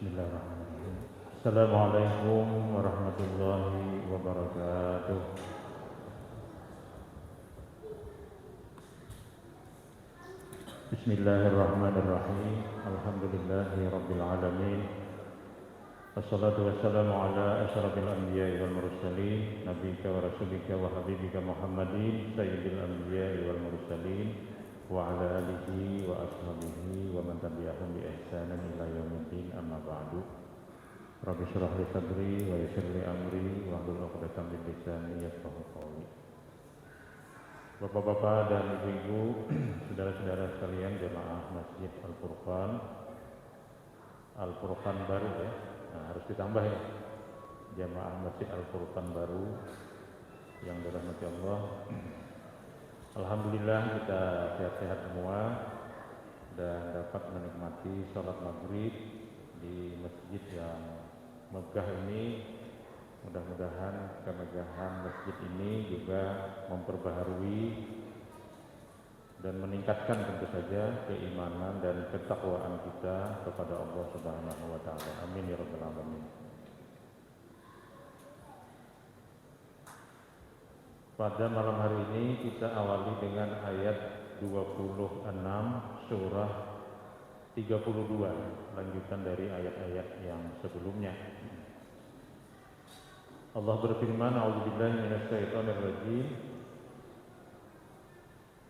Bismillahirrahmanirrahim. Assalamualaikum warahmatullahi wabarakatuh. Bismillahirrahmanirrahim. Alhamdulillahi rabbil alamin. Wassalatu wassalamu ala asyrafil anbiya'i wal mursalin, nabiyyika wa rasulika wa habibika Muhammadin sayyidil anbiya'i wal mursalin wa ala alihi wa ashabihi wa man tabi'ahum bi ihsanin ila yaumiddin, amma ba'du. Rabbi shrah li sadri wa yassir li amri wa hlul 'uqdatam min lisani yafqahu qawli. Bapak-bapak dan ibu-ibu, saudara-saudara sekalian jemaah Masjid Al-Furqan baru ya. Nah, harus ditambah ya. Jemaah Masjid Al-Furqan baru yang dirahmati Allah. Alhamdulillah kita sehat-sehat semua dan dapat menikmati salat maghrib di masjid yang megah ini. Mudah-mudahan kemegahan masjid ini juga memperbaharui dan meningkatkan tentu saja keimanan dan ketakwaan kita kepada Allah Subhanahu wa taala. Amin ya rabbal alamin. Pada malam hari ini kita awali dengan ayat 26 surah 32, lanjutan dari ayat-ayat yang sebelumnya. Allah berfirman, a'udzubillahi minasyaitonir rajim.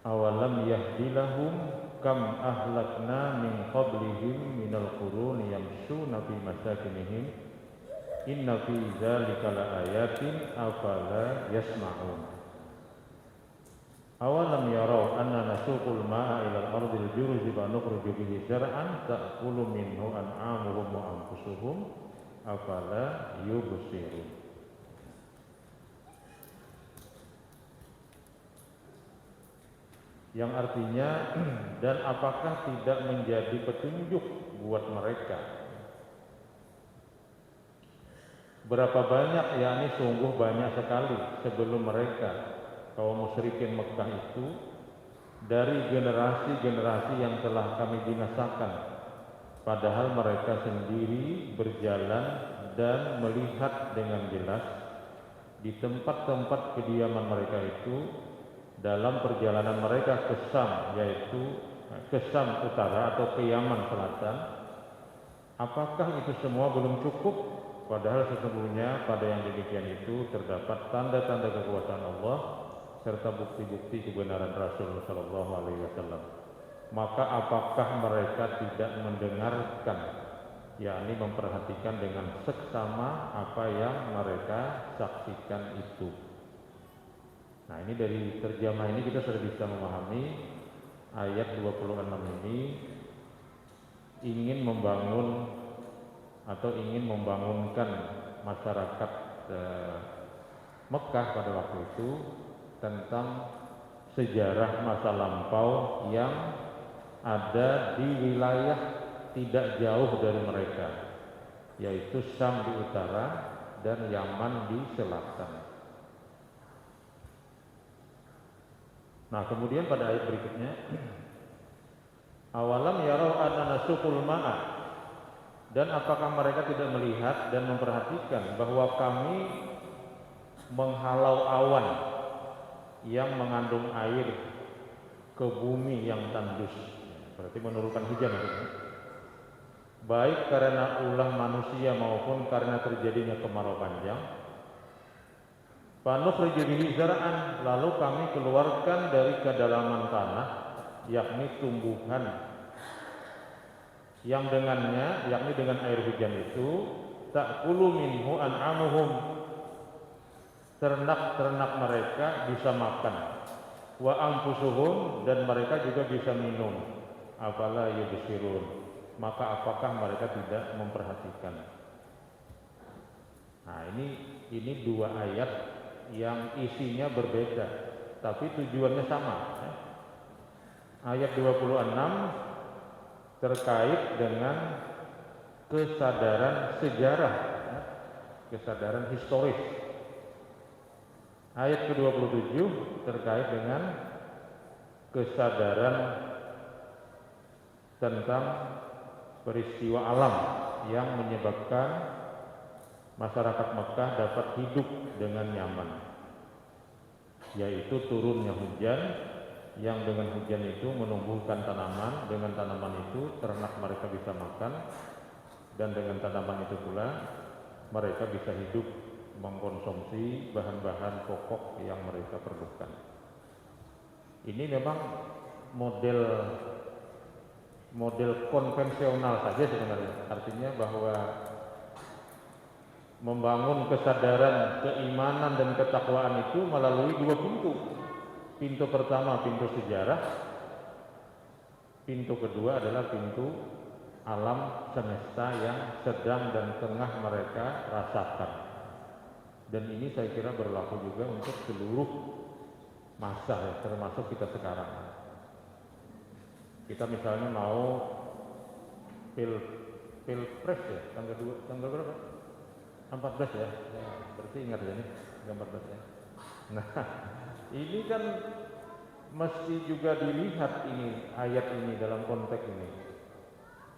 Awalam yahdilahum kam ahlakna min qablihim minal quruni yamshuna fi masakinihim inna fi dzalika laayatin afala yasma'un. Awalam yarau anna nasuqul ma'a ilal ardil juruzi fa nukhruju bihi zar'an ta'kulu minhu an'amuhum wa anfusuhum afala yubsirun. Yang artinya, dan apakah tidak menjadi petunjuk buat mereka? Berapa banyak, yakni sungguh banyak sekali sebelum mereka kaum musyrikin Mekah itu dari generasi-generasi yang telah kami binasakan, padahal mereka sendiri berjalan dan melihat dengan jelas di tempat-tempat kediaman mereka itu dalam perjalanan mereka ke Syam, yaitu ke Syam utara atau ke Yaman selatan. Apakah itu semua belum cukup? Padahal sesungguhnya pada yang demikian itu terdapat tanda-tanda kekuasaan Allah serta bukti-bukti kebenaran Rasul sallallahu alaihi wasallam. Maka apakah mereka tidak mendengarkan, yakni memperhatikan dengan seksama apa yang mereka saksikan itu? Nah, ini dari terjemah ini kita sudah bisa memahami ayat 26 ini ingin membangun atau ingin membangunkan masyarakat Mekah pada waktu itu tentang sejarah masa lampau yang ada di wilayah tidak jauh dari mereka, yaitu Syam di utara dan Yaman di selatan. Nah, kemudian pada ayat berikutnya, awalam yarau anna nasuqul ma'a, dan apakah mereka tidak melihat dan memperhatikan bahwa kami menghalau awan yang mengandung air ke bumi yang tandus, berarti menurunkan hujan maksudnya, baik karena ulah manusia maupun karena terjadinya kemarau panjang. Fanukhriju bihi zar'an, lalu kami keluarkan dari kedalaman tanah, yakni tumbuhan yang dengannya, yakni dengan air hujan itu, ta'kulu minhu an'amuhum, ternak-ternak mereka bisa makan, wa anfusuhum, dan mereka juga bisa minum, afala yubsirun, maka apakah mereka tidak memperhatikan? Nah, ini dua ayat yang isinya berbeda tapi tujuannya sama ya. Ayat 26 terkait dengan kesadaran sejarah ya, kesadaran historis. Ayat ke-27 terkait dengan kesadaran tentang peristiwa alam yang menyebabkan masyarakat Mekah dapat hidup dengan nyaman, yaitu turunnya hujan, yang dengan hujan itu menumbuhkan tanaman, dengan tanaman itu ternak mereka bisa makan, dan dengan tanaman itu pula mereka bisa hidup mengkonsumsi bahan-bahan pokok yang mereka perlukan. Ini memang model konvensional saja sebenarnya, artinya bahwa membangun kesadaran, keimanan dan ketakwaan itu melalui dua pintu. Pintu pertama pintu sejarah, pintu kedua adalah pintu alam semesta yang sedang dan tengah mereka rasakan. Dan ini saya kira berlaku juga untuk seluruh masa ya, termasuk kita sekarang. Kita misalnya mau pilpres ya, tanggal berapa? 14 ya, berarti ingat ya nih, 14 ya. Nah, ini kan mesti juga dilihat ini, ayat ini dalam konteks ini.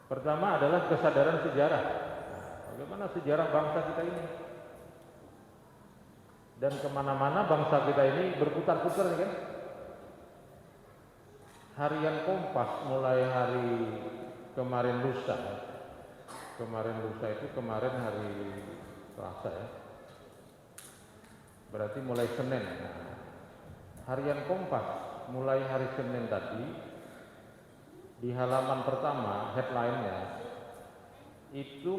Pertama adalah kesadaran sejarah. Nah, bagaimana sejarah bangsa kita ini? Dan kemana-mana bangsa kita ini berputar-putar kan? Harian Kompas mulai hari kemarin lusa itu kemarin hari Selasa ya, berarti mulai Senin. Nah, harian Kompas mulai hari Senin tadi di halaman pertama headline-nya itu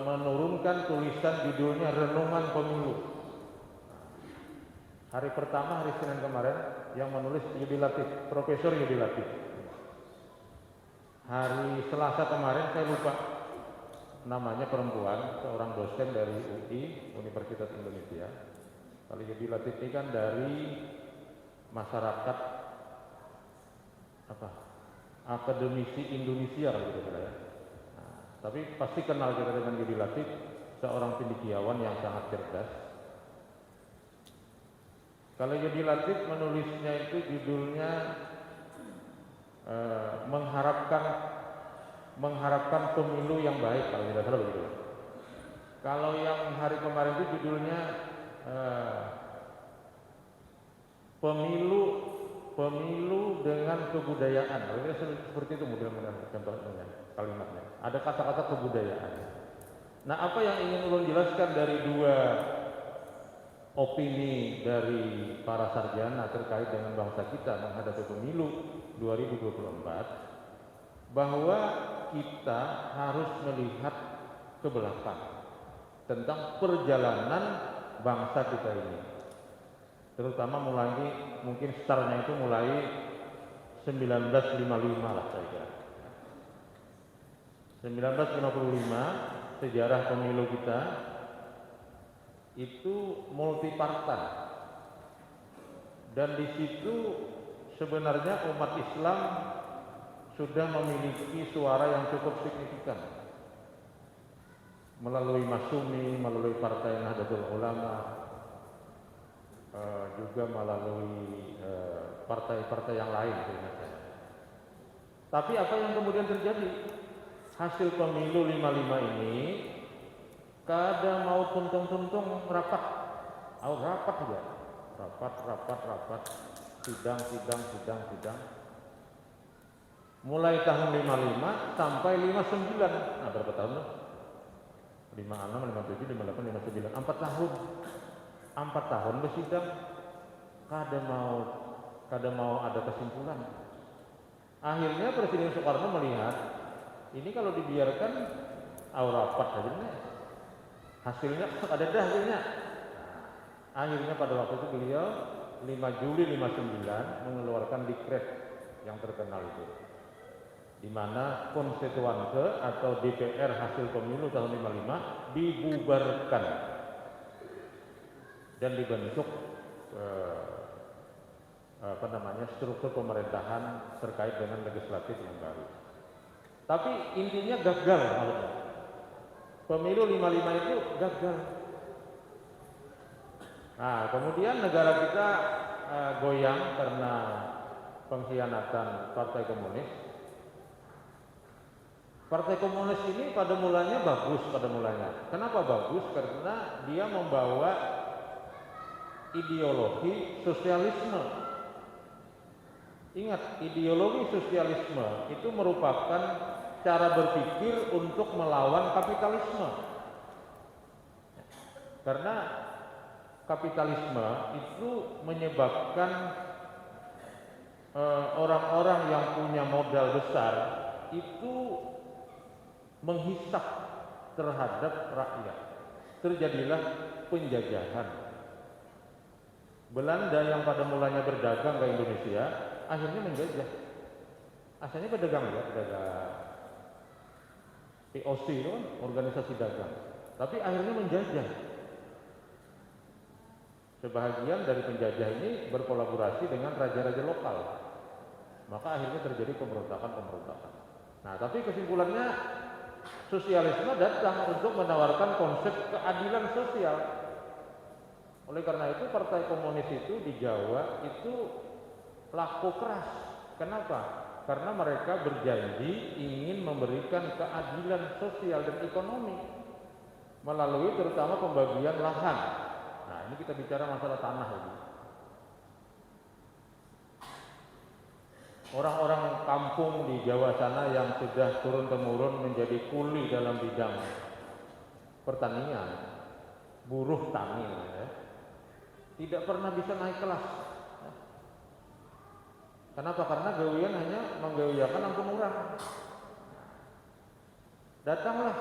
menurunkan tulisan judulnya Renungan Pemilu. Hari pertama hari Senin kemarin yang menulis Yudi Latif, Profesor Yudi Latif. Hari Selasa kemarin saya lupa namanya, perempuan, seorang dosen dari UI, Universitas Indonesia. Kalau Yudi Latif ini kan dari masyarakat akademisi Indonesia kalau gitu ya. Nah, tapi pasti kenal kita dengan Yudi Latif, seorang cendekiawan yang sangat cerdas. Kalau Yudi Latif menulisnya itu judulnya mengharapkan pemilu yang baik, kalau tidak salah begitu. Kalau yang hari kemarin itu judulnya pemilu dengan kebudayaan. Seperti itu mudah-mudahan contohnya kalimatnya. Ada kata-kata kebudayaan. Nah, apa yang ingin ulun jelaskan dari dua opini dari para sarjana terkait dengan bangsa kita menghadapi pemilu 2024, bahwa kita harus melihat ke belakang tentang perjalanan bangsa kita ini, terutama mulai mungkin startnya itu mulai 1955 lah saya kira. 1955 sejarah pemilu kita itu multipartai, dan di situ sebenarnya umat Islam sudah memiliki suara yang cukup signifikan melalui Masyumi, melalui Partai Nahdlatul Ulama, juga melalui partai-partai yang lain sebenarnya. Tapi apa yang kemudian terjadi? Hasil pemilu 55 ini kada mau tuntung-tuntung rapat juga, rapat, sidang. Mulai tahun 55 sampai 59, nah berapa tahun tuh? 56, 57, 58, 59, 4 tahun. 4 tahun bersidang, kada mau ada kesimpulan. Akhirnya Presiden Soekarno melihat ini kalau dibiarkan rapat saja nih, hasilnya ada hasilnya. Akhirnya pada waktu itu beliau 5 Juli 59 mengeluarkan dekret yang terkenal itu, di mana konstituante atau DPR hasil pemilu tahun 55 dibubarkan dan dibentuk struktur pemerintahan terkait dengan legislatif yang baru. Tapi intinya gagal maksudnya. Pemilu 55 itu gagal. Nah, kemudian negara kita goyang karena pengkhianatan Partai Komunis. Partai Komunis ini pada mulanya bagus pada mulanya. Kenapa bagus? Karena dia membawa ideologi sosialisme. Ingat, ideologi sosialisme itu merupakan cara berpikir untuk melawan kapitalisme. Karena kapitalisme itu menyebabkan orang-orang yang punya modal besar itu menghisap terhadap rakyat. Terjadilah penjajahan. Belanda yang pada mulanya berdagang ke Indonesia akhirnya menjajah. Asalnya pedagang ya, pedagang POC itu kan organisasi dagang. Tapi akhirnya menjajah. Sebahagian dari penjajah ini berkolaborasi dengan raja-raja lokal. Maka akhirnya terjadi pemberontakan-pemberontakan. Nah, tapi kesimpulannya sosialisme datang untuk menawarkan konsep keadilan sosial. Oleh karena itu Partai Komunis itu di Jawa itu laku keras. Kenapa? Karena mereka berjanji ingin memberikan keadilan sosial dan ekonomi melalui terutama pembagian lahan. Nah, ini kita bicara masalah tanah lagi. Orang-orang kampung di Jawa sana yang sudah turun-temurun menjadi kuli dalam bidang pertanian, buruh tani, ya, tidak pernah bisa naik kelas. Kenapa? Karena gawian hanya menggawiakan ampun orang. Datanglah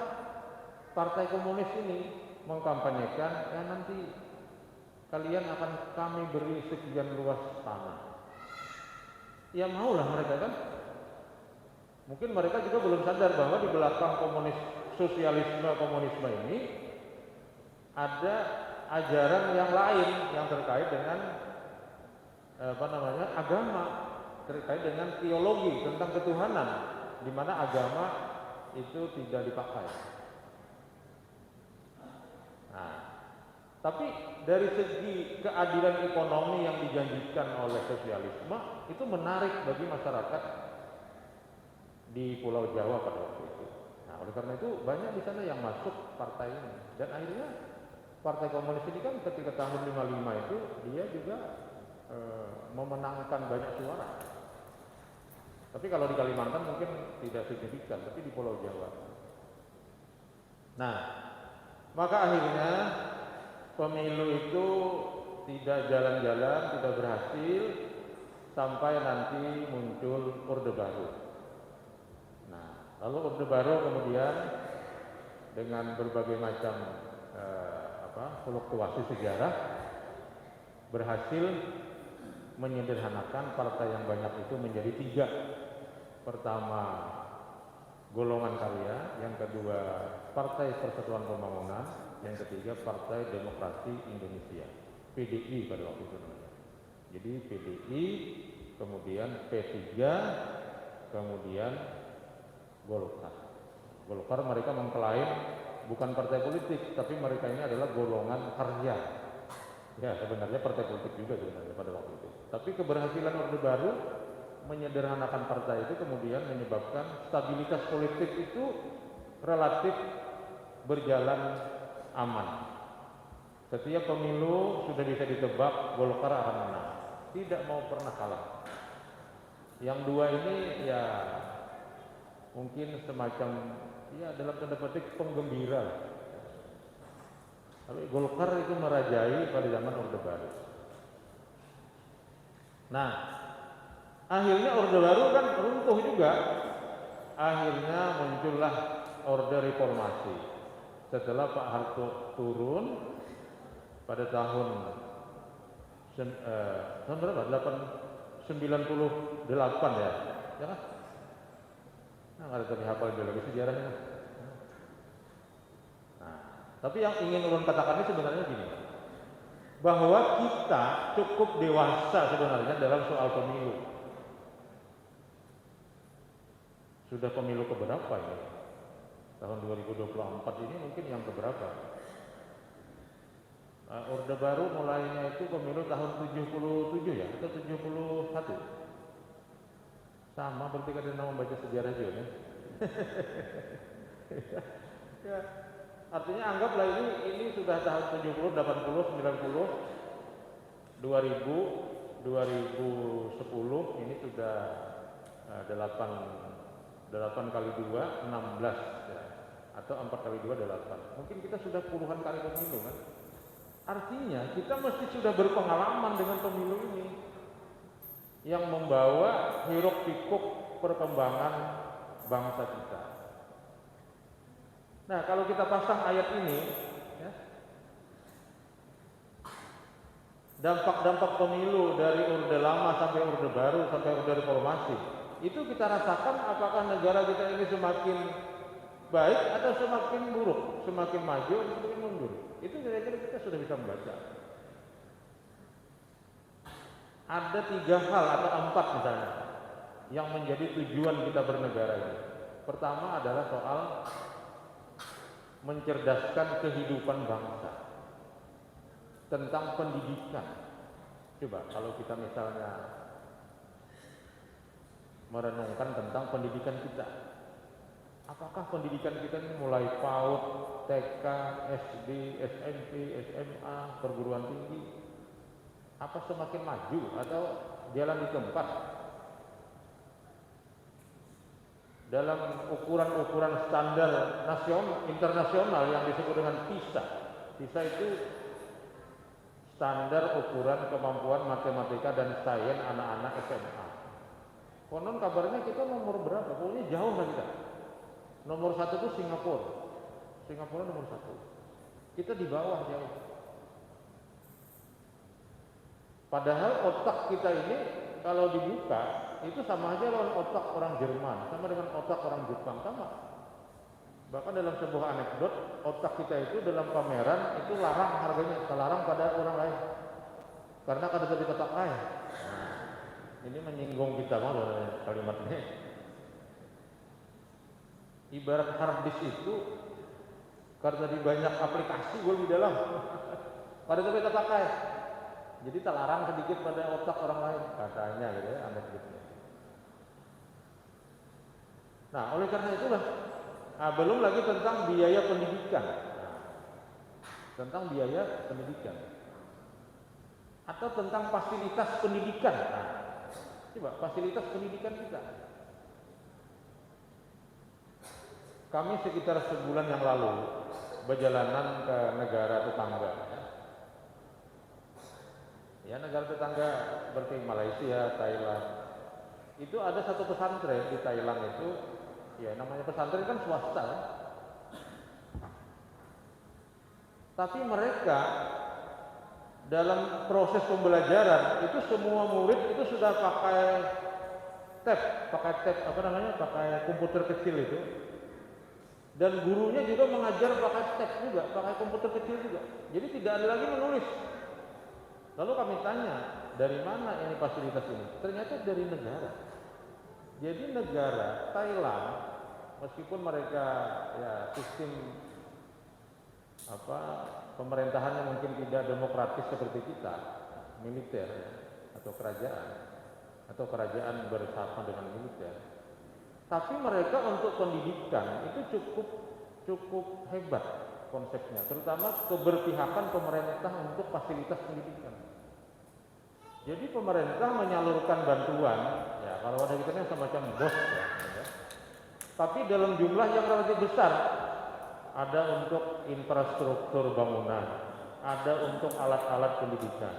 Partai Komunis ini mengkampanyekan, ya nanti kalian akan kami beri sekian luas tanah. Ya maulah mereka kan. Mungkin mereka juga belum sadar bahwa di belakang komunisme ini ada ajaran yang lain yang terkait dengan agama, terkait dengan teologi tentang ketuhanan, di mana agama itu tidak dipakai. Nah, tapi dari segi keadilan ekonomi yang dijanjikan oleh sosialisme itu menarik bagi masyarakat di Pulau Jawa pada waktu itu. Nah, oleh karena itu banyak di sana yang masuk partai ini. Dan akhirnya Partai Komunis ini kan ketika tahun 55 itu dia juga memenangkan banyak suara. Tapi kalau di Kalimantan mungkin tidak signifikan, tapi di Pulau Jawa. Nah, maka akhirnya pemilu itu tidak jalan-jalan, tidak berhasil sampai nanti muncul Orde Baru. Nah, lalu Orde Baru kemudian dengan berbagai macam fluktuasi sejarah berhasil menyederhanakan partai yang banyak itu menjadi 3. Pertama, golongan karya, yang kedua Partai Persatuan Pembangunan, yang ketiga Partai Demokrasi Indonesia, PDI pada waktu itu namanya. Jadi PDI, kemudian P3, kemudian Golkar. Golkar mereka mengklaim bukan partai politik, tapi mereka ini adalah golongan karya. Ya, sebenarnya partai politik juga sebenarnya pada waktu itu. Tapi keberhasilan Orde Baru menyederhanakan partai itu kemudian menyebabkan stabilitas politik itu relatif berjalan aman. Setiap pemilu sudah bisa ditebak Golkar akan menang, tidak mau pernah kalah. Yang dua ini ya mungkin semacam ya dalam tanda petik penggembira. Tapi Golkar itu merajai pada zaman Orde Baru. Nah, akhirnya Orde Baru kan runtuh juga. Akhirnya muncullah Orde Reformasi. Setelah Pak Harto turun pada tahun berapa? 98 ya. Ya kan? Nah, nggak ada hafal biologi sejarahnya. Nah, tapi yang ingin ulun katakan ini sebenarnya gini, bahwa kita cukup dewasa sebenarnya dalam soal pemilu. Sudah pemilu keberapa ini? Tahun 2024 ini mungkin yang keberapa? Orde Baru mulainya itu pemilu tahun 77 ya, atau 71? Sama, berarti kadang membaca sejarah juga ya. Ya, artinya anggaplah ini sudah tahun 70, 80, 90, 2000, 2010 ini sudah 8 kali 2 16 ya. Atau 4 kali 2 8. Mungkin kita sudah puluhan kali pemilu kan. Artinya kita mesti sudah berpengalaman dengan pemilu ini yang membawa hiruk pikuk perkembangan bangsa kita. Nah, kalau kita pasang ayat ini ya, dampak-dampak pemilu dari Orde Lama sampai Orde Baru sampai Orde Reformasi, itu kita rasakan apakah negara kita ini semakin baik atau semakin buruk, semakin maju atau semakin mundur. Itu kira-kira kita sudah bisa membaca. Ada 3 hal atau 4 misalnya yang menjadi tujuan kita bernegara ini. Pertama adalah soal mencerdaskan kehidupan bangsa, tentang pendidikan. Coba kalau kita misalnya merenungkan tentang pendidikan kita, apakah pendidikan kita ini mulai PAUD, TK, SD, SMP, SMA, perguruan tinggi, apa semakin maju atau jalan di tempat? Dalam ukuran-ukuran standar nasional, internasional yang disebut dengan PISA. PISA itu standar ukuran kemampuan matematika dan sains anak-anak SMA. Konon kabarnya kita nomor berapa? Pokoknya jauh lah kita. Nomor 1 itu Singapura. Singapura nomor 1. Kita di bawah jauh. Padahal otak kita ini kalau dibuka itu sama aja dengan otak orang Jerman, sama dengan otak orang Jepang, sama. Bahkan dalam sebuah anekdot, otak kita itu dalam pameran itu larang harganya, terlarang pada orang lain. Karena kada jadi otak lain. Nah, ini menyinggung kita mau kalimatnya. Ibarat hard disk itu karena di banyak aplikasi gue di dalam. Pada tapi kita pakai. Jadi terlarang sedikit pada otak orang lain, katanya gitu ya, anekdotnya. Nah, oleh karena itulah, belum lagi tentang biaya pendidikan. Tentang biaya pendidikan. Atau tentang fasilitas pendidikan. Nah, coba fasilitas pendidikan kita. Kami sekitar sebulan yang lalu berjalanan ke negara tetangga. Ya, negara tetangga seperti Malaysia, Thailand. Itu ada satu pesantren di Thailand itu, ya namanya pesantren kan swasta kan? Tapi mereka dalam proses pembelajaran itu semua murid itu sudah pakai tab pakai komputer kecil itu. Dan gurunya juga mengajar pakai tab juga, pakai komputer kecil juga. Jadi tidak ada lagi menulis. Lalu kami tanya, dari mana ini fasilitas ini? Ternyata dari negara. Jadi negara Thailand, meskipun mereka ya sistem pemerintahannya mungkin tidak demokratis seperti kita, militer ya, atau kerajaan bersama dengan militer. Tapi mereka untuk pendidikan itu cukup hebat konsepnya, terutama keberpihakan pemerintah untuk fasilitas pendidikan. Jadi pemerintah menyalurkan bantuan, ya kalau ada kita kan semacam bos ya. Tapi dalam jumlah yang relatif besar, ada untuk infrastruktur bangunan, ada untuk alat-alat pendidikan,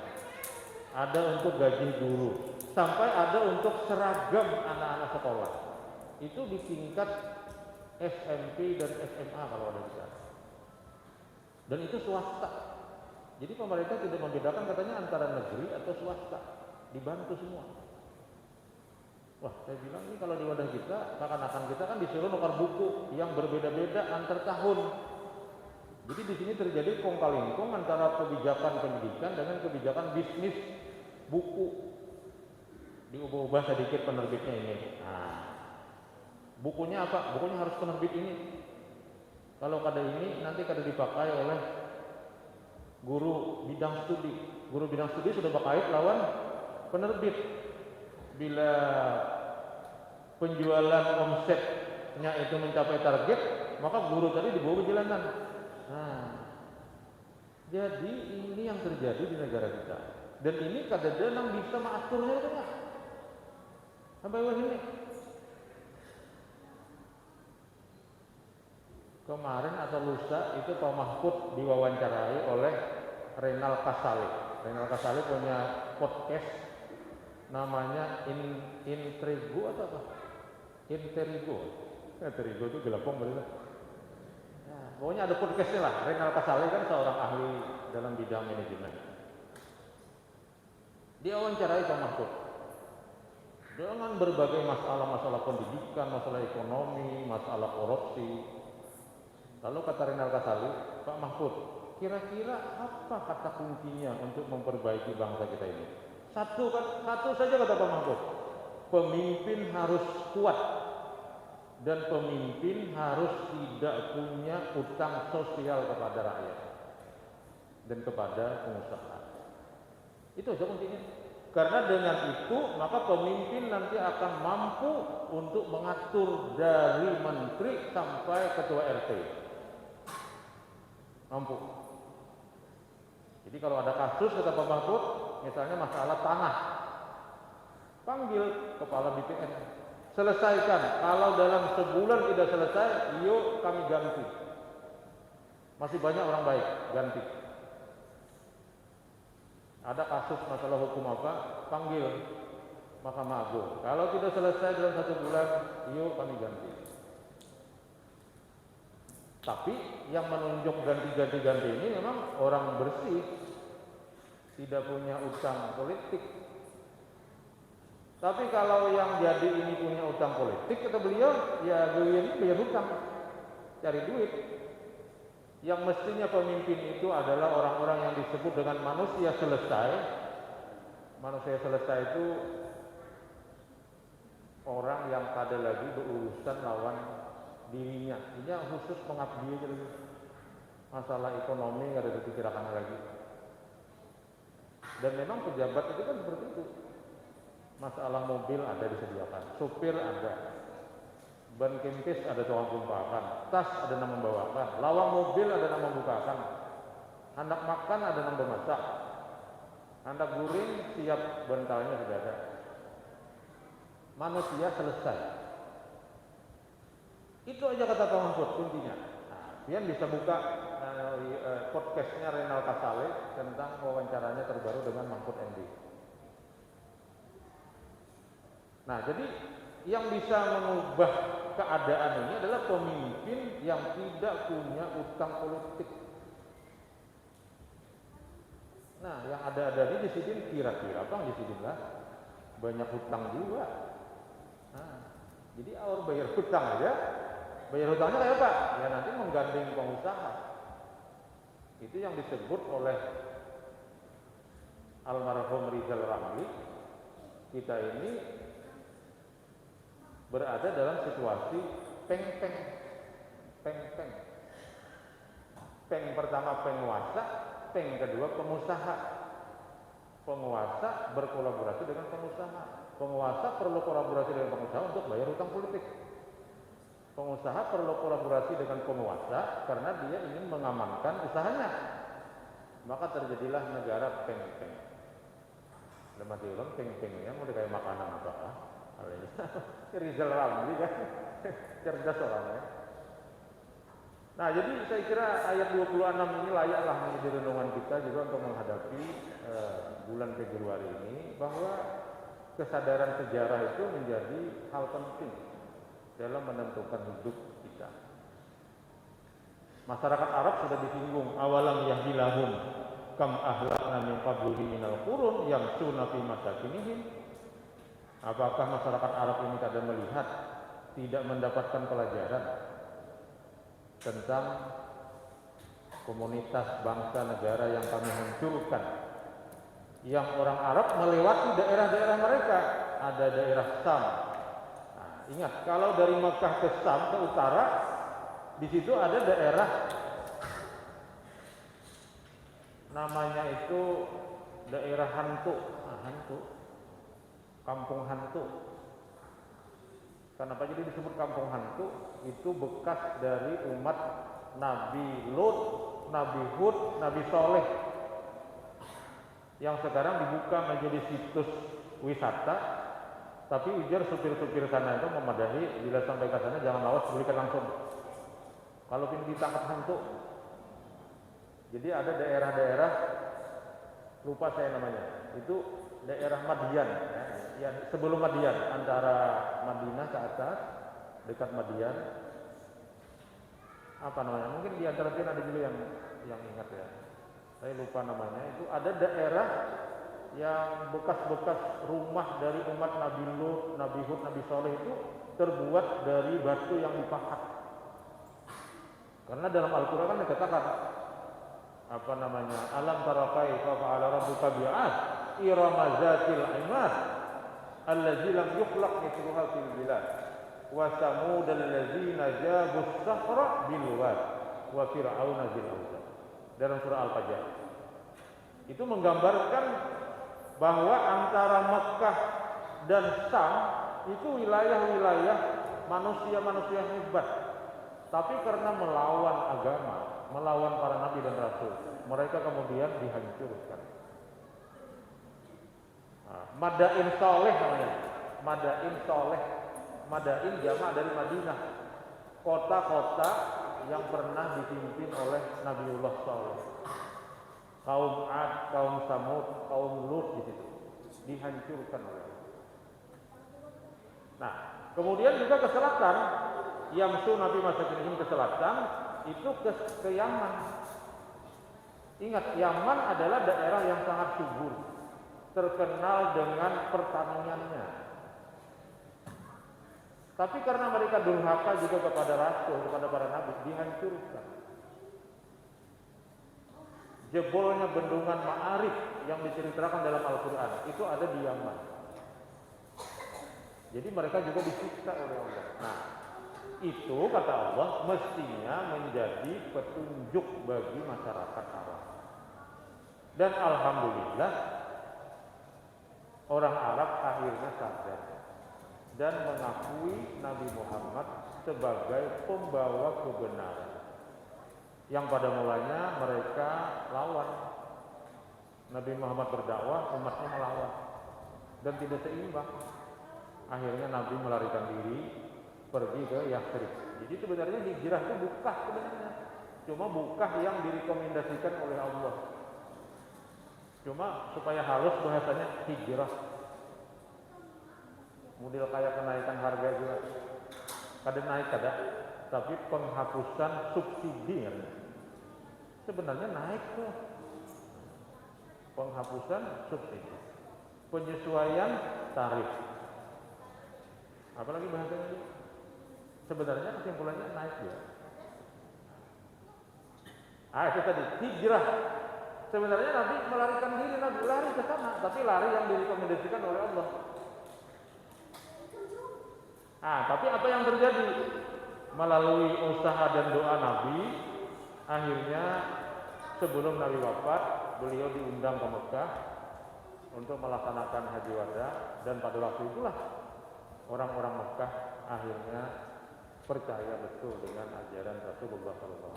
ada untuk gaji guru, sampai ada untuk seragam anak-anak sekolah. Itu di tingkat SMP dan SMA kalau ada kita. Dan itu swasta. Jadi pemerintah tidak membedakan katanya antara negeri atau swasta, dibantu semua. Wah, saya bilang ini kalau di wadah kita, anak-anak kita kan disuruh nukar buku yang berbeda-beda antar tahun. Jadi di sini terjadi kong-kali-kong antara kebijakan pendidikan dengan kebijakan bisnis buku. Diubah-ubah sedikit penerbitnya ini. Nah, bukunya apa? Bukunya harus penerbit ini. Kalau kada ini nanti kada dipakai oleh guru bidang studi. Guru bidang studi sudah berkait lawan penerbit. Bila penjualan omset itu mencapai target, maka guru tadi dibawa ke jalanan. Nah, jadi ini yang terjadi di negara kita. Dan ini kadang-kadang bisa mengaturnya itu ya. Sampai ini. Kemarin atau lusa itu Pak Mahfud diwawancarai oleh Renal Kasali. Renal Kasali punya podcast namanya Intrigo atau apa? Interigo itu gelapong berarti. Nah, pokoknya ada podcastnya lah. Renal Kasali kan seorang ahli dalam bidang manajemen. Dia wawancarai Pak Mahfud dengan berbagai masalah pendidikan, masalah ekonomi, masalah korupsi. Lalu kata Renal Kasali, Pak Mahfud, kira-kira apa kata kuncinya untuk memperbaiki bangsa kita ini? Satu saja kata Pak Mahfud, pemimpin harus kuat dan pemimpin harus tidak punya utang sosial kepada rakyat dan kepada pengusaha. Itu aja kuncinya. Karena dengan itu maka pemimpin nanti akan mampu untuk mengatur dari menteri sampai ketua RT. Mampu. Jadi kalau ada kasus kata Pak Mahfud, misalnya masalah tanah, panggil kepala BPN, selesaikan. Kalau dalam sebulan tidak selesai, yuk kami ganti. Masih banyak orang baik, ganti. Ada kasus masalah hukum apa, panggil Mahkamah Agung. Kalau tidak selesai dalam 1 bulan, yuk kami ganti. Tapi yang menunjuk ganti ini memang orang bersih, tidak punya utang politik. Tapi kalau yang jadi ini punya utang politik, kata beliau, ya beliau bayar hutang, cari duit. Yang mestinya pemimpin itu adalah orang-orang yang disebut dengan manusia selesai. Manusia selesai itu orang yang kada lagi berurusan lawan dirinya. Ini khusus pengabdi aja lagi. Masalah ekonomi nggak ada dipikirkan lagi. Dan memang pejabat itu kan seperti itu. Masalah mobil ada disediakan, supir ada, ban kempis ada tukang tumpahkan, tas ada yang membawakan, lawang mobil ada yang membukakan, hendak makan ada yang memasak, hendak guring siap bantalnya sudah ada. Manusia selesai. Itu aja kata Pak Mahfud kuncinya. Nah, Pian bisa buka podcastnya Renal Kasali tentang wawancaranya terbaru dengan Mahfud MD. Nah, jadi yang bisa mengubah keadaan ini adalah pemimpin yang tidak punya utang politik. Nah, yang ada di sini kira-kira apa di sini lah banyak hutang juga. Nah, jadi orang bayar hutang aja. Bayar hutangnya kayak apa? Ya nanti menggandeng pengusaha. Itu yang disebut oleh almarhum Rizal Ramli. Kita ini berada dalam situasi peng-peng. Peng pertama penguasa, peng kedua pengusaha. Penguasa berkolaborasi dengan pengusaha. Penguasa perlu kolaborasi dengan pengusaha untuk bayar hutang politik. Pengusaha perlu kolaborasi dengan penguasa karena dia ingin mengamankan usahanya. Maka terjadilah negara peng-peng. Lemah diulang peng-pengnya mau kayak makanan apa? Rizal Ramli kan cerdas orangnya. Nah, jadi saya kira ayat 26 ini layaklah menjadi renungan kita juga untuk menghadapi bulan Februari ini, bahwa kesadaran sejarah itu menjadi hal penting dalam menentukan hidup kita. Masyarakat Arab sudah disinggung, awalam yahdilahum kam ahlakna min qablihi minal qurun yamshuna fi masakinihim. Apakah masyarakat Arab ini kadang melihat, tidak mendapatkan pelajaran tentang komunitas bangsa negara yang kami hancurkan, yang orang Arab melewati daerah-daerah mereka, ada daerah Sam. Nah, ingat, kalau dari Mekah ke Sam ke utara, di situ ada daerah namanya itu daerah hantu, kampung hantu. Kenapa jadi disebut kampung hantu? Itu bekas dari umat Nabi Lut, Nabi Hud, Nabi Soleh, yang sekarang dibuka menjadi situs wisata. Tapi ujar supir-supir sana itu memadahi, bila sampai ke sana jangan awas, belikan langsung. Kalau ingin ditangkap hantu. Jadi ada daerah-daerah, lupa saya namanya, itu daerah Madian, ya, sebelum Madian, antara Madinah ke atas, dekat Madian. Apa namanya? Mungkin di antara kalian ada juga yang ingat ya. Saya lupa namanya. Itu ada daerah yang bekas-bekas rumah dari umat Nabi Lut, Nabi Hud, Nabi Soleh itu terbuat dari batu yang dipahat. Karena dalam Al-Quran kan dikatakan apa namanya? Alam tara kaifa fa'ala rabbuka bi'ad irama zatil imad allazi lam yukhlaq mithluha fil bilad wa samud allazina jabus sahra bil wad wa fir'auna zil autad. Dalam surah Al-Fajr itu menggambarkan bahwa antara Mekah dan Syam itu wilayah-wilayah manusia-manusia hebat, tapi karena melawan agama, melawan para nabi dan rasul, mereka kemudian dihancurkan. Madain Soleh namanya, Madain Soleh, Madain jamak dari Madinah, kota-kota yang pernah dipimpin oleh Nabiullah Soleh. Kaum Ad, kaum Samud, kaum Lut di situ dihancurkan oleh Allah. Nah, kemudian juga ke selatan, Yamsu Nabi masa kini ke selatan, itu ke Yaman. Ingat, Yaman adalah daerah yang sangat subur, terkenal dengan pertaniannya. Tapi karena mereka durhaka juga kepada Rasul, kepada para nabi, dihancurkan. Jebolnya bendungan Ma'arif yang diceritakan dalam Al-Quran itu ada di Yaman. Jadi mereka juga disiksa oleh Allah. Nah, itu kata Allah mestinya menjadi petunjuk bagi masyarakat Arab. Dan alhamdulillah orang Arab akhirnya sadar dan mengakui Nabi Muhammad sebagai pembawa kebenaran. Yang pada mulanya mereka lawan. Nabi Muhammad berdakwah, umatnya melawan dan tidak seimbang. Akhirnya Nabi melarikan diri pergi ke Yathrib. Jadi sebenarnya hijrah itu bukan sebenarnya, cuma bukan yang direkomendasikan oleh Allah. Cuma supaya halus bahasanya hijrah. Model kayak kenaikan harga juga. Kadang naik kadang, tapi penghapusan subsidi kan. Sebenarnya naik tuh. Penghapusan subsidi. Penyesuaian tarif. Apalagi bahasanya? Sebenarnya kesimpulannya naik ya. Itu tadi hijrah. Sebenarnya Nabi melarikan diri, Nabi lari ke sana, tapi lari yang direkomendasikan oleh Allah. Tapi apa yang terjadi? Melalui usaha dan doa Nabi, akhirnya sebelum Nabi wafat, beliau diundang ke Mekah untuk melaksanakan haji wada, dan pada waktu itulah orang-orang Mekah akhirnya percaya betul dengan ajaran Rasulullah SAW.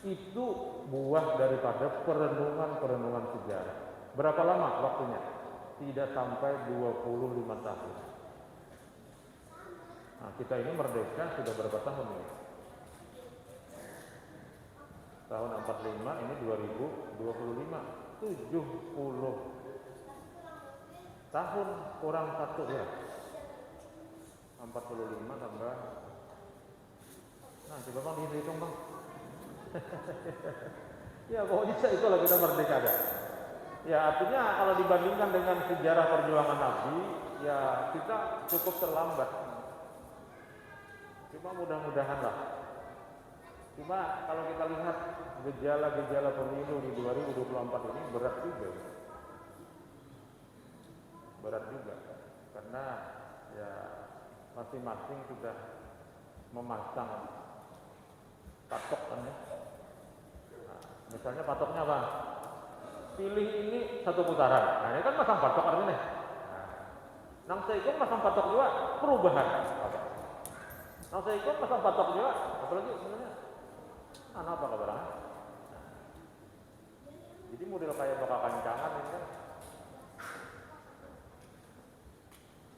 Itu buah daripada perenungan-perenungan sejarah. Berapa lama waktunya? Tidak sampai 25 tahun. Nah, kita ini merdeka sudah berapa tahun ini? Tahun 45, ini 2025, 70 tahun kurang 1 ya. 45 tambah. Nah, coba bang dihitung bang. Ya pokoknya itulah kita merdeka ada. Ya artinya kalau dibandingkan dengan sejarah perjuangan Nabi, ya kita cukup terlambat. Cuma mudah-mudahan lah. Cuma kalau kita lihat gejala-gejala pemilu di 2024 ini berat juga. Berat juga. Karena ya masing-masing sudah memasang patok kan ya. Nah, misalnya patoknya apa? Pilih ini 1 putaran. Nah ini kan masang patok artinya. Nang Seikung masang patok juga perubahan. Nah saya ikut masa patok juga, apalagi sebenarnya anak apa kabarnya? Jadi model kayak bakal kancangan ini kan.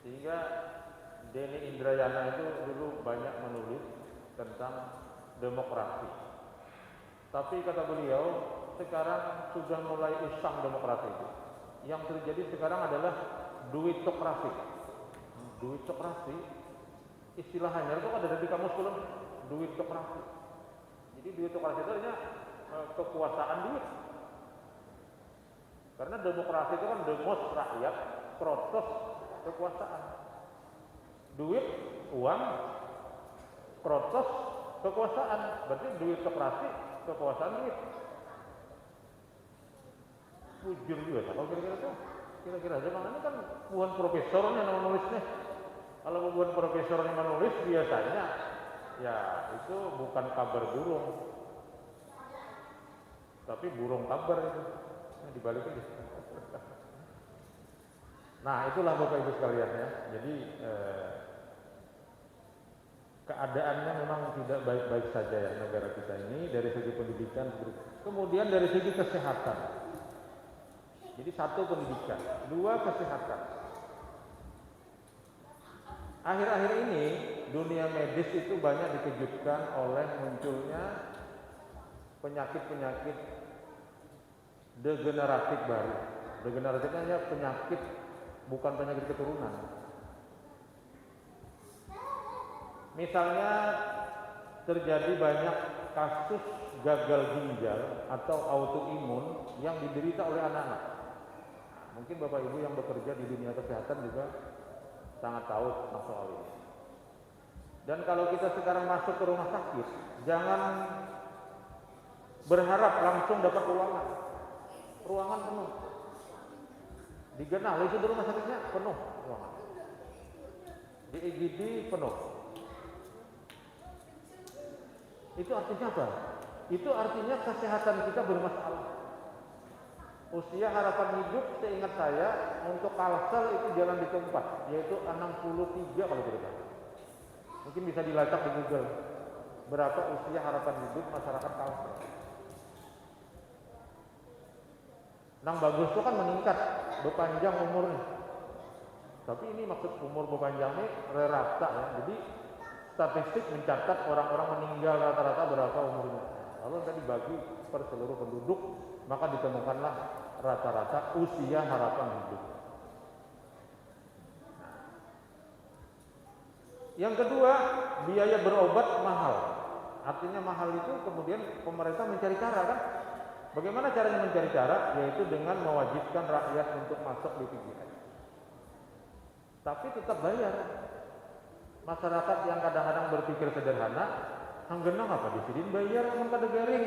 Sehingga Denny Indrayana itu dulu banyak menulis tentang demokrasi. Tapi kata beliau, sekarang sudah mulai usang demokrasi itu. Yang terjadi sekarang adalah duitokrasi. Duitokrasi, istilah hanya itu ada di kamus belum? Duitokrasi. Jadi duitokrasi itu artinya kekuasaan duit. Karena demokrasi itu kan demos rakyat, protes kekuasaan. Duit, uang, protes kekuasaan. Berarti duitokrasi, kekuasaan duit. Bujur juga, kalau kira-kira tuh. Kira-kira aja, makanya kan bukan profesornya yang menulisnya. Kalau bukan profesornya menulis, biasanya ya itu bukan kabar burung, tapi burung kabar itu. Nah, dibalik aja. Nah, itulah Bapak Ibu sekalian ya. Jadi keadaannya memang tidak baik-baik saja ya negara kita ini dari segi pendidikan, kemudian dari segi kesehatan. Jadi satu pendidikan, dua kesehatan. Akhir-akhir ini dunia medis itu banyak dikejutkan oleh munculnya penyakit-penyakit degeneratif baru. Degeneratifnya hanya penyakit, bukan penyakit keturunan. Misalnya terjadi banyak kasus gagal ginjal atau autoimun yang diderita oleh anak-anak. Mungkin Bapak Ibu yang bekerja di dunia kesehatan juga sangat tahu tentang soal ini. Dan kalau kita sekarang masuk ke rumah sakit, jangan berharap langsung dapat ruangan. Ruangan penuh. Digenal itu rumah sakitnya penuh ruangan. Di IGD penuh. Itu artinya apa? Itu artinya kesehatan kita bermasalah. Usia harapan hidup seingat saya untuk Kalsel itu jalan di tempat, yaitu 63 kalau tidak salah. Mungkin bisa dilacak di Google berapa usia harapan hidup masyarakat Kalsel. Nang bagus itu kan meningkat, berpanjang umurnya. Tapi ini maksud umur berpanjangnya rata ya. Jadi statistik mencatat orang-orang meninggal rata-rata berapa umurnya. Lalu nanti dibagi per seluruh penduduk, maka ditemukanlah rata-rata usia harapan hidup. Yang kedua, biaya berobat mahal. Artinya mahal itu kemudian pemerintah mencari cara kan? Bagaimana caranya mencari cara? Yaitu dengan mewajibkan rakyat untuk masuk BPJS. Tapi tetap bayar. Masyarakat yang kadang-kadang berpikir sederhana, hanggenang apa disidin bayar mun kada garing.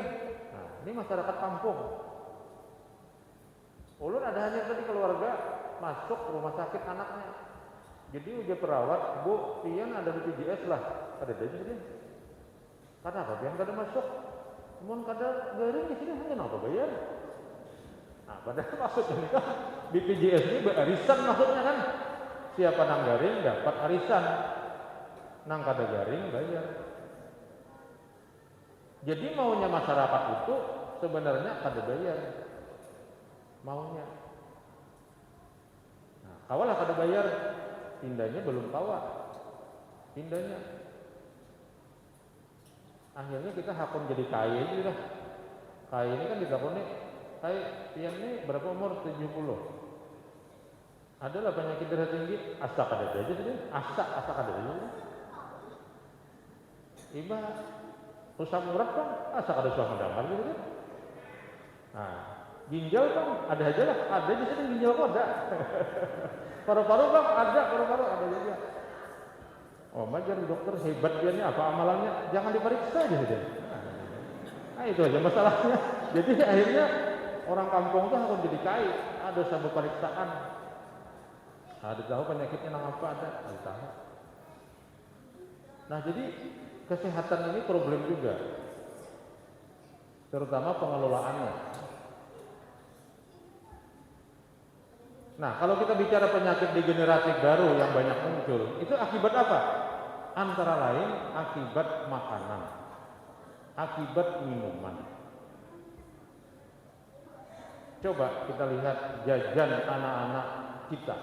Nah, ini masyarakat kampung. Ulun ada hanya tadi keluarga masuk rumah sakit anaknya. Jadi udah perawat, Bu, pian ada BPJS lah. Ada aja dia. Kenapa pian kada masuk? Mun kada garing di sini hanya apa bayar? Nah, padahal maksudnya ini kan BPJS ini arisan maksudnya kan. Siapa nang garing dapat arisan. Nang kada garing bayar. Jadi maunya masyarakat itu sebenarnya kada bayar. Maunya. Nah, kawalah kada bayar, pindahnya belum kawa. Pindahnya. Akhirnya kita hakun jadi kaya juga. Kaya ini kan dilakoni, kaya pian ini berapa umur? 70. Adalah penyakit darah tinggi, asa kada aja sih. Asa kada aja. Iba rusak murah kan, asa kada suah mendengar gitu kan. Nah, ginjal kan ada aja lah, ada di sini ginjal kok ada. Paru-paru kan ada, paru-paru ada juga. Oh, majar dokter hebat dia nih, apa amalannya? Jangan diperiksa aja dia. Nah, itu aja masalahnya. Jadi akhirnya orang kampung tuh harus jadi kaya, ada sabuk pemeriksaan. Ada tahu penyakitnya nang apa ada tahu. Nah, jadi kesehatan ini problem juga. Terutama pengelolaannya. Nah, kalau kita bicara penyakit degeneratif baru yang banyak muncul, itu akibat apa? antara lain akibat makanan, akibat minuman. Coba kita lihat jajan anak-anak kita.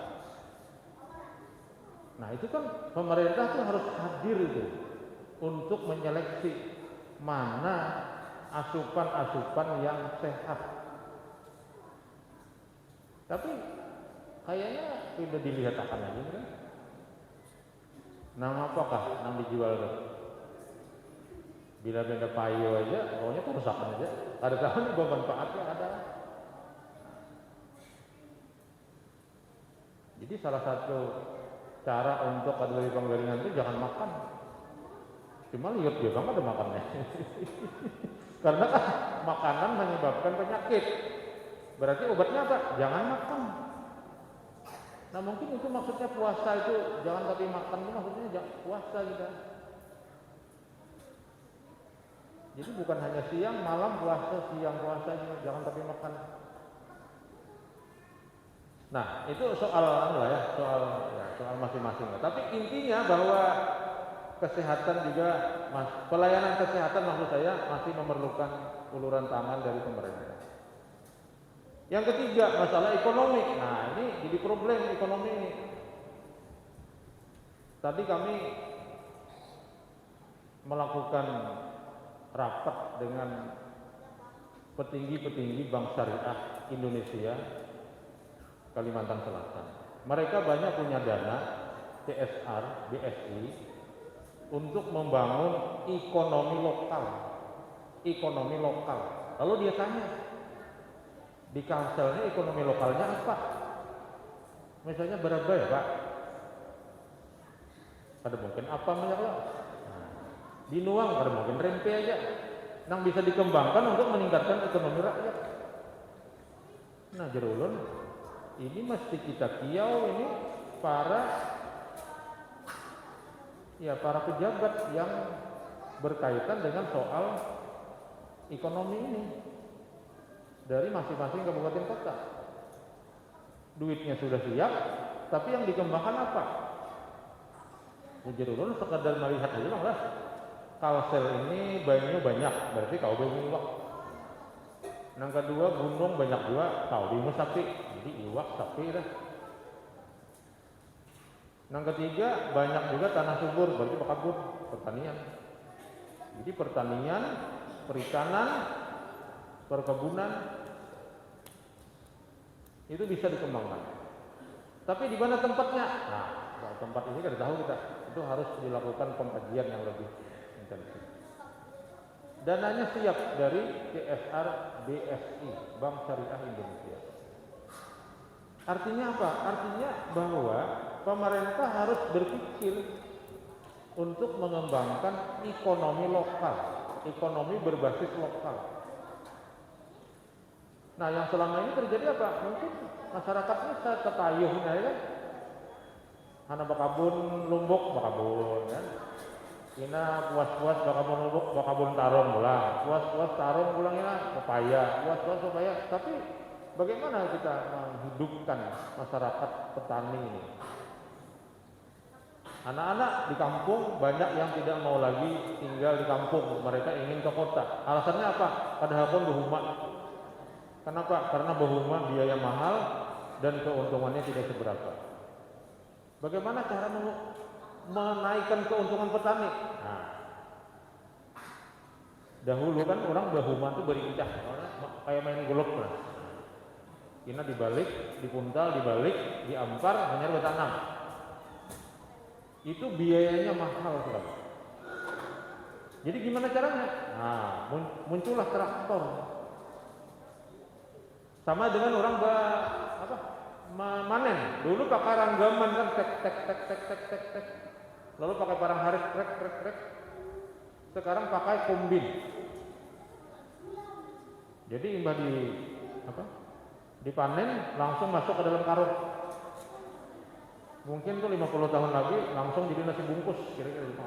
Nah itu kan pemerintah tuh harus hadir itu untuk menyeleksi mana asupan-asupan yang sehat. Tapi kayaknya tidak dilihat akan lagi kan? Nama apakah yang dijual tuh? Bila benda payo aja, pokoknya kerusakan aja. Ada tahu nih bahwa manfaatnya ada. Jadi salah satu cara untuk kalori penggaringan itu jangan makan. Cuma lihat dia bang ada makannya. Karena kan makanan menyebabkan penyakit. Berarti obatnya apa? Jangan makan. Nah mungkin itu maksudnya puasa itu jangan tapi makan itu maksudnya jangan puasa gitu. Jadi bukan hanya siang, malam puasa, siang puasa juga jangan tapi makan. Nah itu soal soal masing-masing. Tapi intinya bahwa kesehatan juga, pelayanan kesehatan maksud saya masih memerlukan uluran tangan dari pemerintah. Yang ketiga, masalah ekonomi. Nah ini jadi problem ekonomi ini. Tadi kami melakukan rapat dengan petinggi-petinggi Bank Syariah Indonesia Kalimantan Selatan. Mereka banyak punya dana CSR, BSI untuk membangun ekonomi lokal. Lalu dia tanya, di Kalselnya ekonomi lokalnya apa? Misalnya berapa ya Pak? Ada mungkin apa banyak lah. Di Nuang ada mungkin rempe aja. Yang bisa dikembangkan untuk meningkatkan ekonomi rakyat. Nah jerulun, ini mesti kita kiau ini para pejabat yang berkaitan dengan soal ekonomi ini. Dari masing-masing kabupaten kota. Duitnya sudah siap, tapi yang dikembangkan apa? Jadi ulun sekadar melihat aja bang lah. Kalsel ini banyu banyak, berarti kau banyu iwak. Yang kedua gunung banyak juga, kau bingung sapi, jadi iwak sapi dah. Yang ketiga banyak juga tanah subur, berarti bakabur, pertanian. Jadi pertanian, perikanan, perkebunan itu bisa dikembangkan. Tapi di mana tempatnya? Nah, tempat ini kita tahu itu harus dilakukan pengkajian yang lebih intensif. Dananya siap dari CSR BSI, Bank Syariah Indonesia. Artinya apa? Artinya bahwa pemerintah harus berpikir untuk mengembangkan ekonomi lokal, ekonomi berbasis lokal. Nah yang selama ini terjadi apa? Mungkin masyarakat ini tertayuh ya kan? Karena bakabun lumbuk, bakabun kan? Ina puas-puas bakabun lumbuk, bakabun tarung pulang, puas-puas tarung pulang ina pepaya, puas-puas pepaya. Tapi bagaimana kita menghidupkan masyarakat petani ini? Anak-anak di kampung banyak yang tidak mau lagi tinggal di kampung, mereka ingin ke kota. Alasannya apa? Padahal pun berhubungan. Kenapa? Karena bahuma biaya mahal dan keuntungannya tidak seberapa. Bagaimana cara menaikkan keuntungan petani? Nah, dahulu kan orang bahuma itu berincah, kayak main golok lah. Ini dibalik, dipuntal, dibalik, diampar, hanya bertanam. Itu biayanya mahal sekali. Jadi gimana caranya? Nah, muncullah traktor. Sama dengan orang manen. Dulu pakai ranggaman kan tek. Lalu pakai parang harit trek. Sekarang pakai kombin. Jadi imbah dipanen langsung masuk ke dalam karung. Mungkin tuh 50 tahun lagi langsung jadi nasi bungkus kira-kira gitu.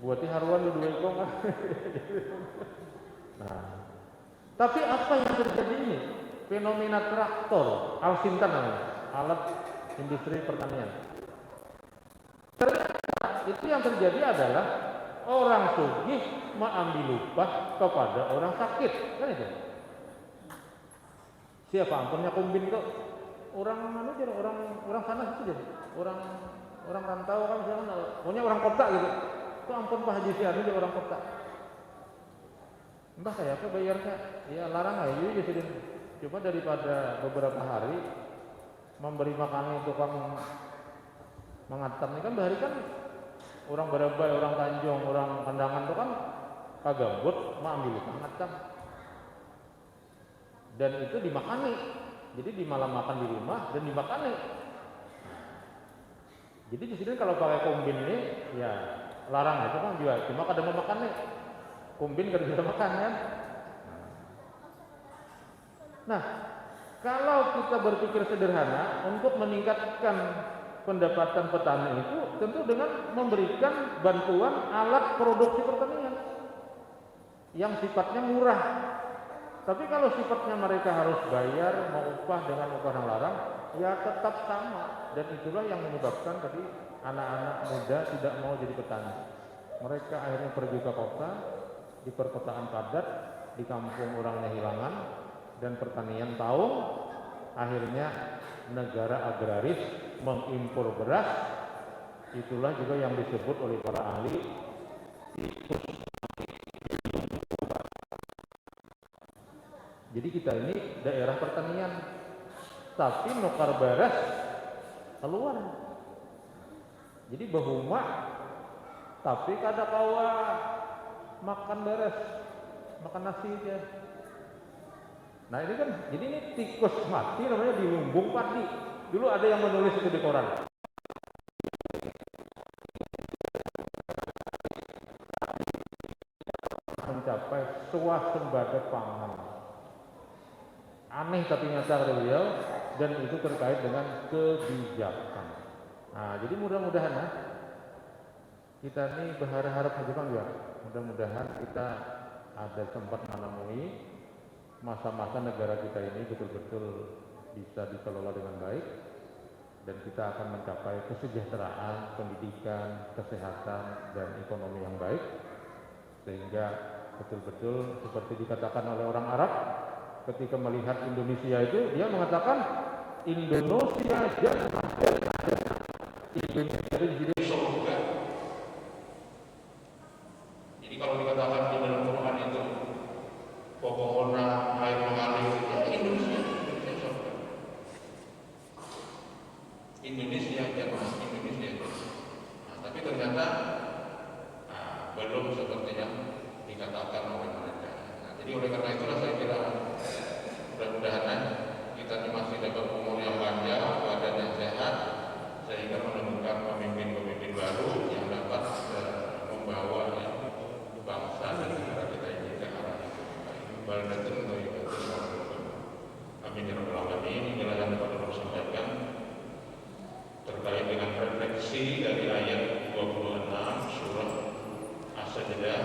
Buatnya haruan dua ekong kan. Nah, tapi apa yang terjadi ini? Fenomena traktor, Alsintan namanya, alat industri pertanian. Ternyata itu yang terjadi adalah orang sugih mengambil upah kepada orang sakit, kan itu. Siapa ampunnya Kumbin kok? Orang mana aja, orang sana itu jadi orang rantau kan misalnya, pokoknya orang kota gitu. Itu ampun Pak Haji Sianu dia orang kota. Mbah kayak apa bayarnya? Ya larang aja jadi. Coba daripada beberapa hari memberi makan tukang mengatam ini kan bahari kan orang Barabai, orang Tanjung, orang Kandangan itu kan kagambut mau ambil mengatam. Dan itu dimakani. Jadi di malam makan di rumah dan dimakani. Jadi di sini kalau pakai Kumbin ini ya larang itu kan juga cuma kadang mau makan nih. Kumbin kan bisa makan kan. Nah, kalau kita berpikir sederhana untuk meningkatkan pendapatan petani itu tentu dengan memberikan bantuan alat produksi pertanian yang sifatnya murah. Tapi kalau sifatnya mereka harus bayar, mau upah dengan upah yang larang, ya tetap sama. Dan itulah yang menyebabkan tadi anak-anak muda tidak mau jadi petani. Mereka akhirnya pergi ke kota, di perkotaan padat, di kampung orangnya hilangan, dan pertanian taung. Akhirnya negara agraris mengimpor beras. Itulah juga yang disebut oleh para ahli jadi kita ini daerah pertanian, tapi nukar beras keluar. Jadi bahuma, tapi kada kawa makan beras, makan nasi aja. Nah ini kan, jadi ini tikus mati namanya di lumbung padi. Dulu ada yang menulis itu di koran. Mencapai swasembada pangan. Aneh tapi nyata kata beliau, dan itu terkait dengan kebijakan. Nah, jadi mudah-mudahan ya, kita ini berharap saja Bang ya, mudah-mudahan kita ada sempat menemui masa-masa negara kita ini betul-betul bisa dikelola dengan baik, dan kita akan mencapai kesejahteraan, pendidikan, kesehatan, dan ekonomi yang baik, sehingga betul-betul seperti dikatakan oleh orang Arab, ketika melihat Indonesia itu, dia mengatakan Indonesia jannah. Indonesia itu jadi surga. Jadi kalau dikatakan di dalam Quran itu pepohonan air mengalir, ya Indonesia surga. Indonesia jannah, Indonesia. Nah, tapi ternyata belum seperti yang dikatakan oleh mereka. Nah, jadi oleh karena itulah saya kira mudah-mudahan kita masih dapat umur yang panjang, badan yang sehat, sehingga menemukan pemimpin-pemimpin baru yang dapat membawa bangsa dan negara kita ini ke arah yang baik. Amin ya rabbal alamin. Inilah yang dapat saya sampaikan terkait dengan refleksi dari ayat 26 surah As-Sajdah